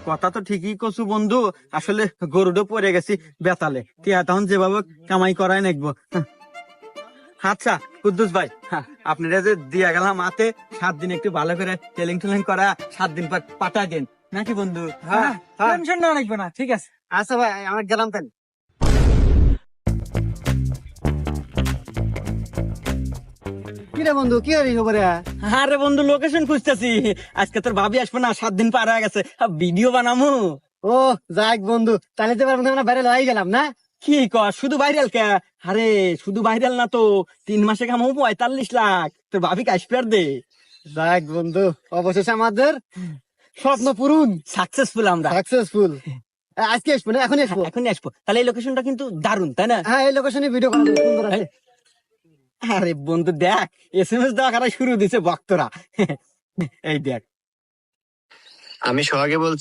কথা তো ঠিকই কছু বন্ধু, আসলে গরুডো পড়ে গেছি বেতালে, টিয়া তখন যেভাবে কামাই করাই নাকবো। আচ্ছা কুদ্দুস ভাই, আপনারা যে দিয়া গেলাম হাতে 7 দিন একটু ভালো করে টেলিং টেলিং করা, 7 দিন পর পাঠাই দেন নাকি বন্ধু? টেনশন না লাগবে না, ঠিক আছে। আচ্ছা ভাই, আমরা গেলাম তাহলে। কিরে বন্ধু, কি হরি খবরে? আরে বন্ধু, লোকেশন খুঁজতেছি। আজকে তোর ভাবি আসবে না, 7 দিন পার হয়ে গেছে, ভিডিও বানামু। ও যাক বন্ধু, তাহলে তো এবার আমরা বাইরে লই গেলাম না? কি কর, শুধু ভাইরাল কে? আরে শুধু ভাইরাল না তো, 3 মাসে কামাবো 45 লাখ। তোর ভাবি আসবে আর দে। যাক বন্ধু, অবশেষে আমাদের স্বপ্ন পূরণ, সাকসেসফুল আমরা। সাকসেসফুল। আজকে আসবো না, এখন আসবো? এখনই আসবো। তাহলে এই লোকেশনটা কিন্তু দারুণ, তাই না? হ্যাঁ, এই লোকেশনে ভিডিও করা যাবে, সুন্দর আছে। আরে বন্ধু দেখ, SMS দেওয়া কারা শুরু দিছে ভক্তরা। এই দেখ। আমি সোহাগে বলছি।